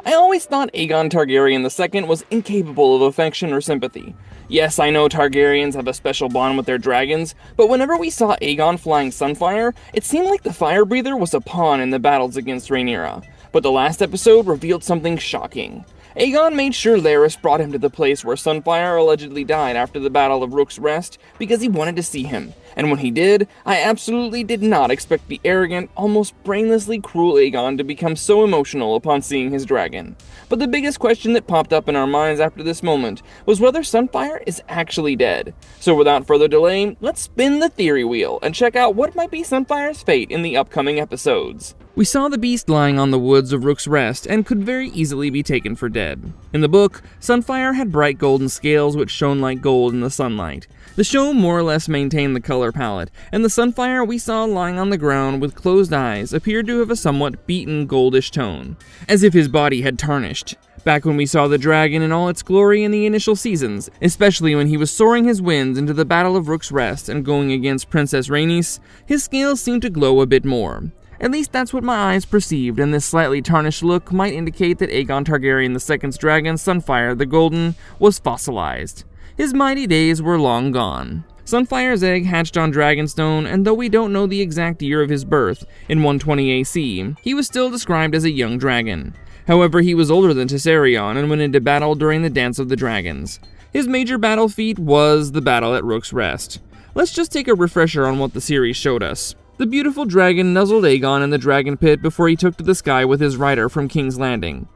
I always thought Aegon Targaryen II was incapable of affection or sympathy. Yes, I know Targaryens have a special bond with their dragons, but whenever we saw Aegon flying Sunfire, it seemed like the firebreather was a pawn in the battles against Rhaenyra. But the last episode revealed something shocking. Aegon made sure Larys brought him to the place where Sunfire allegedly died after the Battle of Rook's Rest because he wanted to see him. And when he did, I absolutely did not expect the arrogant, almost brainlessly cruel Aegon to become so emotional upon seeing his dragon. But the biggest question that popped up in our minds after this moment was whether Sunfire is actually dead. So without further delay, let's spin the theory wheel and check out what might be Sunfire's fate in the upcoming episodes. We saw the beast lying on the woods of Rook's Rest and could very easily be taken for dead. In the book, Sunfire had bright golden scales which shone like gold in the sunlight. The show more or less maintained the color palette, and the Sunfire we saw lying on the ground with closed eyes appeared to have a somewhat beaten goldish tone, as if his body had tarnished. Back when we saw the dragon in all its glory in the initial seasons, especially when he was soaring his winds into the Battle of Rook's Rest and going against Princess Rhaenys, his scales seemed to glow a bit more. At least that's what my eyes perceived, and this slightly tarnished look might indicate that Aegon Targaryen II's dragon, Sunfire the Golden, was fossilized. His mighty days were long gone. Sunfire's egg hatched on Dragonstone, and though we don't know the exact year of his birth, in 120 AC, he was still described as a young dragon. However, he was older than Tessarion and went into battle during the Dance of the Dragons. His major battle feat was the battle at Rook's Rest. Let's just take a refresher on what the series showed us. The beautiful dragon nuzzled Aegon in the dragon pit before he took to the sky with his rider from King's Landing.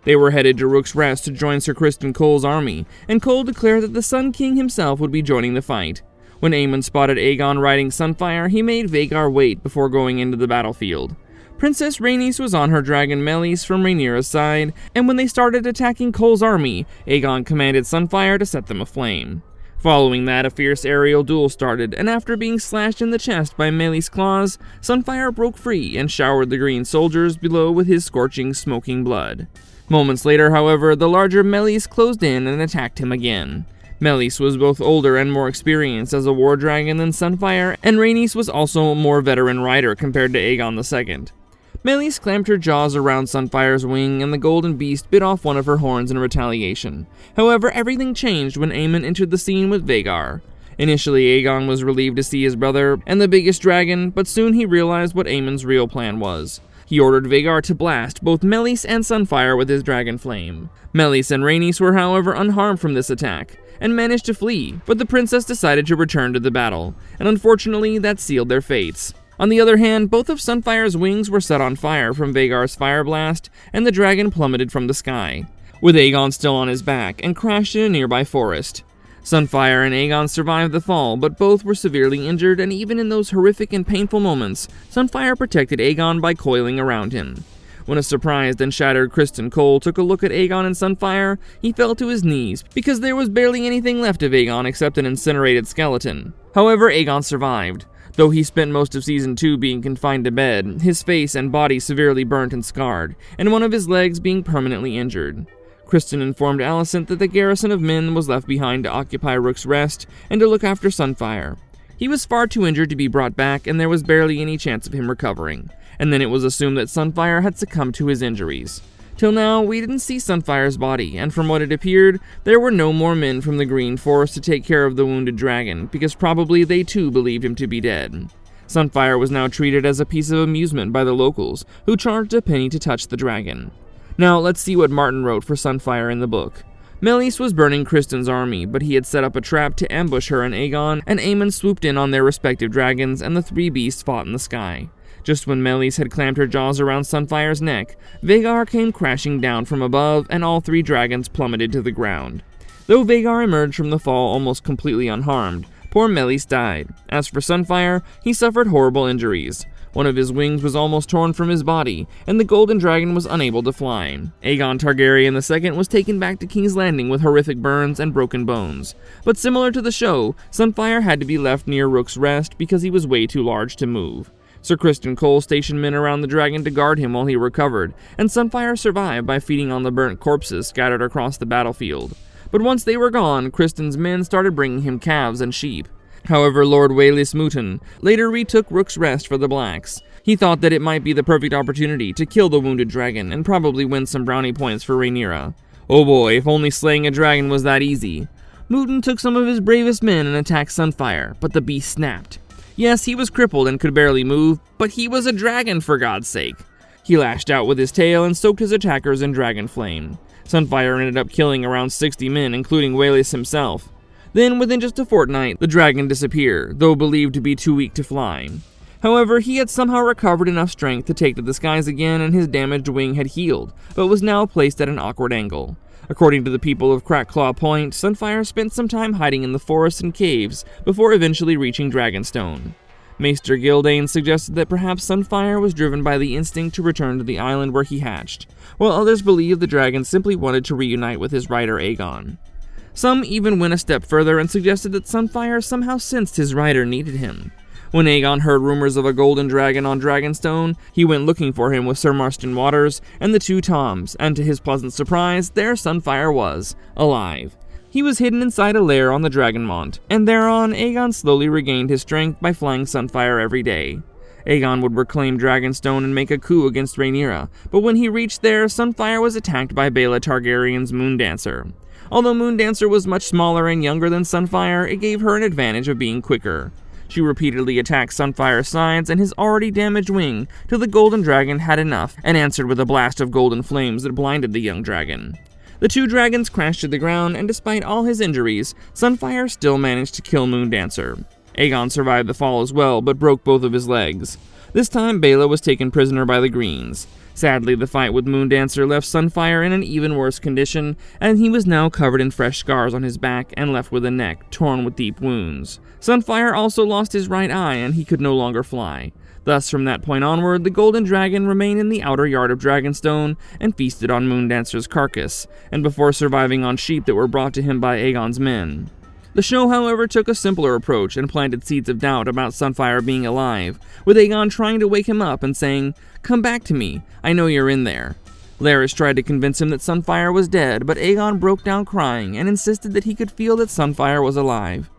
They were headed to Rook's Rest to join Sir Criston Cole's army, and Cole declared that the Sun King himself would be joining the fight. When Aemon spotted Aegon riding Sunfire, he made Vhagar wait before going into the battlefield. Princess Rhaenys was on her dragon Meleys from Rhaenyra's side, and when they started attacking Cole's army, Aegon commanded Sunfire to set them aflame. Following that, a fierce aerial duel started, and after being slashed in the chest by Meleys' claws, Sunfire broke free and showered the green soldiers below with his scorching, smoking blood. Moments later, however, the larger Meleys closed in and attacked him again. Meleys was both older and more experienced as a war dragon than Sunfire, and Rhaenys was also a more veteran rider compared to Aegon II. Meleys clamped her jaws around Sunfire's wing, and the golden beast bit off one of her horns in retaliation. However, everything changed when Aemon entered the scene with Vhagar. Initially, Aegon was relieved to see his brother and the biggest dragon, but soon he realized what Aemon's real plan was. He ordered Vhagar to blast both Meleys and Sunfire with his dragon flame. Meleys and Rhaenys were, however, unharmed from this attack, and managed to flee, but the princess decided to return to the battle, and unfortunately, that sealed their fates. On the other hand, both of Sunfire's wings were set on fire from Vhagar's fire blast, and the dragon plummeted from the sky, with Aegon still on his back, and crashed in a nearby forest. Sunfire and Aegon survived the fall, but both were severely injured, and even in those horrific and painful moments, Sunfire protected Aegon by coiling around him. When a surprised and shattered Criston Cole took a look at Aegon and Sunfire, he fell to his knees, because there was barely anything left of Aegon except an incinerated skeleton. However, Aegon survived. Though he spent most of Season 2 being confined to bed, his face and body severely burnt and scarred, and one of his legs being permanently injured. Criston informed Alicent that the garrison of men was left behind to occupy Rook's Rest and to look after Sunfire. He was far too injured to be brought back, and there was barely any chance of him recovering, and then it was assumed that Sunfire had succumbed to his injuries. Till now, we didn't see Sunfire's body, and from what it appeared, there were no more men from the Green Forest to take care of the wounded dragon, because probably they too believed him to be dead. Sunfire was now treated as a piece of amusement by the locals, who charged a penny to touch the dragon. Now, let's see what Martin wrote for Sunfire in the book. Meleys was burning Criston's army, but he had set up a trap to ambush her and Aegon, and Aemon swooped in on their respective dragons, and the three beasts fought in the sky. Just when Meleys had clamped her jaws around Sunfire's neck, Vhagar came crashing down from above, and all three dragons plummeted to the ground. Though Vhagar emerged from the fall almost completely unharmed, poor Meleys died. As for Sunfire, he suffered horrible injuries. One of his wings was almost torn from his body, and the golden dragon was unable to fly. Aegon Targaryen II was taken back to King's Landing with horrific burns and broken bones. But similar to the show, Sunfire had to be left near Rook's Rest because he was way too large to move. Sir Criston Cole stationed men around the dragon to guard him while he recovered, and Sunfire survived by feeding on the burnt corpses scattered across the battlefield. But once they were gone, Criston's men started bringing him calves and sheep. However, Lord Waelys Mouton later retook Rook's Rest for the Blacks. He thought that it might be the perfect opportunity to kill the wounded dragon and probably win some brownie points for Rhaenyra. Oh boy, if only slaying a dragon was that easy. Mutin took some of his bravest men and attacked Sunfire, but the beast snapped. Yes, he was crippled and could barely move, but he was a dragon for God's sake. He lashed out with his tail and soaked his attackers in dragon flame. Sunfire ended up killing around 60 men, including Larys himself. Then, within just a fortnight, the dragon disappeared, though believed to be too weak to fly. However, he had somehow recovered enough strength to take to the skies again, and his damaged wing had healed, but was now placed at an awkward angle. According to the people of Crackclaw Point, Sunfire spent some time hiding in the forests and caves before eventually reaching Dragonstone. Maester Gildane suggested that perhaps Sunfire was driven by the instinct to return to the island where he hatched, while others believed the dragon simply wanted to reunite with his rider Aegon. Some even went a step further and suggested that Sunfire somehow sensed his rider needed him. When Aegon heard rumors of a golden dragon on Dragonstone, he went looking for him with Sir Marston Waters and the two Toms, and to his pleasant surprise, there Sunfire was, alive. He was hidden inside a lair on the Dragonmont, and thereon Aegon slowly regained his strength by flying Sunfire every day. Aegon would reclaim Dragonstone and make a coup against Rhaenyra, but when he reached there, Sunfire was attacked by Baela Targaryen's Moondancer. Although Moondancer was much smaller and younger than Sunfire, it gave her an advantage of being quicker. She repeatedly attacked Sunfire's sides and his already damaged wing, till the golden dragon had enough and answered with a blast of golden flames that blinded the young dragon. The two dragons crashed to the ground, and despite all his injuries, Sunfire still managed to kill Moondancer. Aegon survived the fall as well, but broke both of his legs. This time, Baela was taken prisoner by the Greens. Sadly, the fight with Moondancer left Sunfire in an even worse condition, and he was now covered in fresh scars on his back and left with a neck torn with deep wounds. Sunfire also lost his right eye, and he could no longer fly. Thus, from that point onward, the Golden Dragon remained in the outer yard of Dragonstone and feasted on Moondancer's carcass, and before surviving on sheep that were brought to him by Aegon's men. The show, however, took a simpler approach and planted seeds of doubt about Sunfire being alive, with Aegon trying to wake him up and saying, "Come back to me, I know you're in there." Larys tried to convince him that Sunfire was dead, but Aegon broke down crying and insisted that he could feel that Sunfire was alive.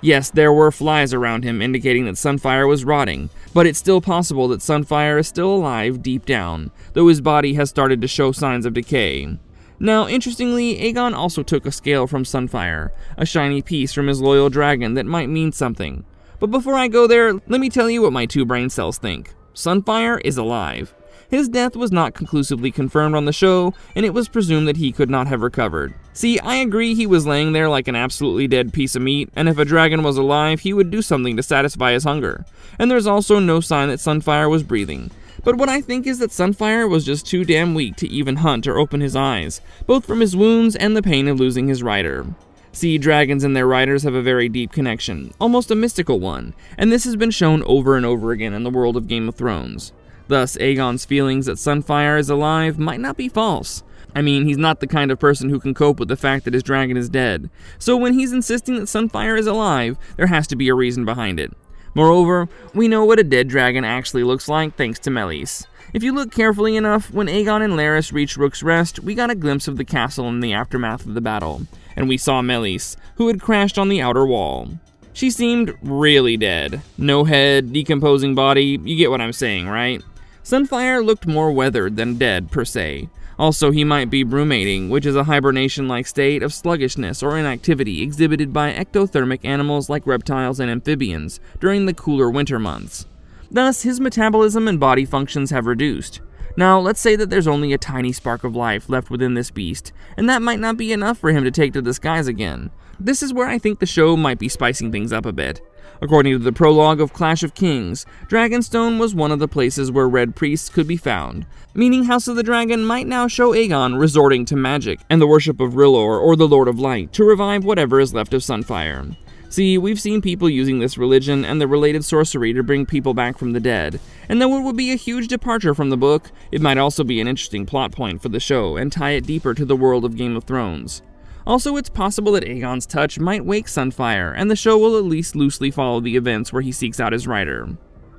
Yes, there were flies around him indicating that Sunfire was rotting, but it's still possible that Sunfire is still alive deep down, though his body has started to show signs of decay. Now, interestingly, Aegon also took a scale from Sunfire, a shiny piece from his loyal dragon that might mean something. But before I go there, let me tell you what my two brain cells think. Sunfire is alive. His death was not conclusively confirmed on the show, and it was presumed that he could not have recovered. See, I agree he was laying there like an absolutely dead piece of meat, and if a dragon was alive, he would do something to satisfy his hunger. And there's also no sign that Sunfire was breathing. But what I think is that Sunfire was just too damn weak to even hunt or open his eyes, both from his wounds and the pain of losing his rider. See, dragons and their riders have a very deep connection, almost a mystical one, and this has been shown over and over again in the world of Game of Thrones. Thus, Aegon's feelings that Sunfire is alive might not be false. I mean, he's not the kind of person who can cope with the fact that his dragon is dead. So when he's insisting that Sunfire is alive, there has to be a reason behind it. Moreover, we know what a dead dragon actually looks like thanks to Meleys. If you look carefully enough, when Aegon and Larys reached Rook's Rest, we got a glimpse of the castle in the aftermath of the battle, and we saw Meleys, who had crashed on the outer wall. She seemed really dead. No head, decomposing body, you get what I'm saying, right? Sunfire looked more weathered than dead, per se. Also, he might be brumating, which is a hibernation-like state of sluggishness or inactivity exhibited by ectothermic animals like reptiles and amphibians during the cooler winter months. Thus, his metabolism and body functions have reduced. Now, let's say that there's only a tiny spark of life left within this beast, and that might not be enough for him to take to the skies again. This is where I think the show might be spicing things up a bit. According to the prologue of Clash of Kings, Dragonstone was one of the places where red priests could be found, meaning House of the Dragon might now show Aegon resorting to magic and the worship of R'hllor or the Lord of Light to revive whatever is left of Sunfire. See, we've seen people using this religion and the related sorcery to bring people back from the dead, and though it would be a huge departure from the book, it might also be an interesting plot point for the show and tie it deeper to the world of Game of Thrones. Also, it's possible that Aegon's touch might wake Sunfire, and the show will at least loosely follow the events where he seeks out his rider.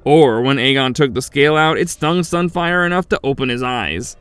Or, when Aegon took the scale out, it stung Sunfire enough to open his eyes.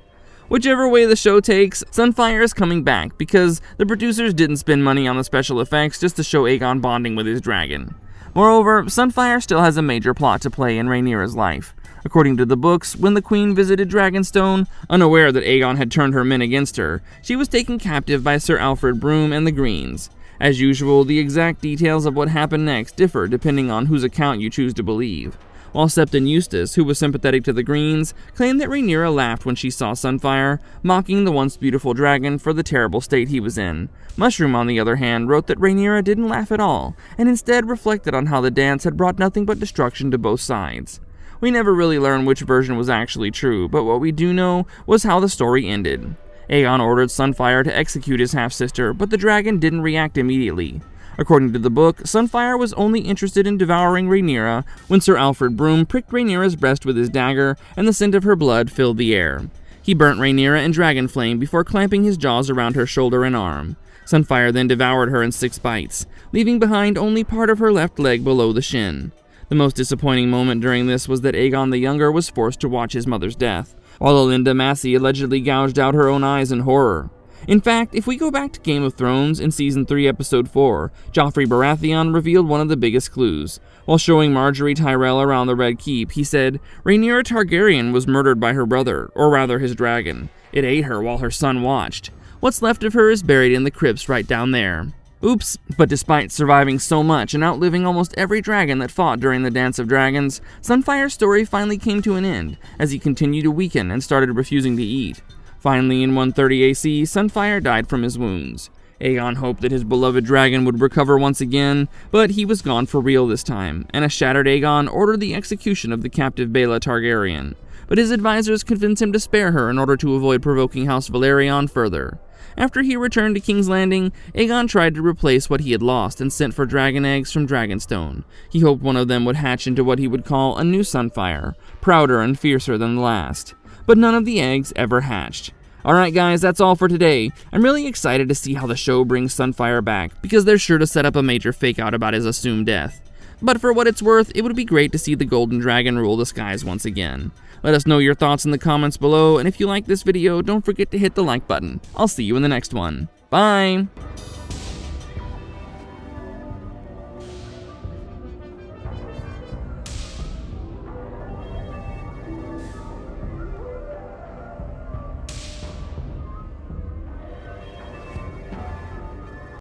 Whichever way the show takes, Sunfire is coming back, because the producers didn't spend money on the special effects just to show Aegon bonding with his dragon. Moreover, Sunfire still has a major plot to play in Rhaenyra's life. According to the books, when the queen visited Dragonstone, unaware that Aegon had turned her men against her, she was taken captive by Sir Alfred Broom and the Greens. As usual, the exact details of what happened next differ depending on whose account you choose to believe. While Septon Eustace, who was sympathetic to the Greens, claimed that Rhaenyra laughed when she saw Sunfire, mocking the once beautiful dragon for the terrible state he was in. Mushroom, on the other hand, wrote that Rhaenyra didn't laugh at all, and instead reflected on how the dance had brought nothing but destruction to both sides. We never really learned which version was actually true, but what we do know was how the story ended. Aegon ordered Sunfire to execute his half-sister, but the dragon didn't react immediately. According to the book, Sunfire was only interested in devouring Rhaenyra when Sir Alfred Broom pricked Rhaenyra's breast with his dagger and the scent of her blood filled the air. He burnt Rhaenyra in dragon flame before clamping his jaws around her shoulder and arm. Sunfire then devoured her in 6 bites, leaving behind only part of her left leg below the shin. The most disappointing moment during this was that Aegon the Younger was forced to watch his mother's death, while Olinda Massey allegedly gouged out her own eyes in horror. In fact, if we go back to Game of Thrones in Season 3, Episode 4, Joffrey Baratheon revealed one of the biggest clues. While showing Margaery Tyrell around the Red Keep, he said, "Rhaenyra Targaryen was murdered by her brother, or rather his dragon. It ate her while her son watched. What's left of her is buried in the crypts right down there." Oops, but despite surviving so much and outliving almost every dragon that fought during the Dance of Dragons, Sunfire's story finally came to an end, as he continued to weaken and started refusing to eat. Finally, in 130 AC, Sunfire died from his wounds. Aegon hoped that his beloved dragon would recover once again, but he was gone for real this time, and a shattered Aegon ordered the execution of the captive Baela Targaryen. But his advisors convinced him to spare her in order to avoid provoking House Velaryon further. After he returned to King's Landing, Aegon tried to replace what he had lost and sent for dragon eggs from Dragonstone. He hoped one of them would hatch into what he would call a new Sunfire, prouder and fiercer than the last. But none of the eggs ever hatched. Alright guys, that's all for today. I'm really excited to see how the show brings Sunfire back, because they're sure to set up a major fake out about his assumed death. But for what it's worth, it would be great to see the Golden Dragon rule the skies once again. Let us know your thoughts in the comments below, and if you like this video, don't forget to hit the like button. I'll see you in the next one. Bye!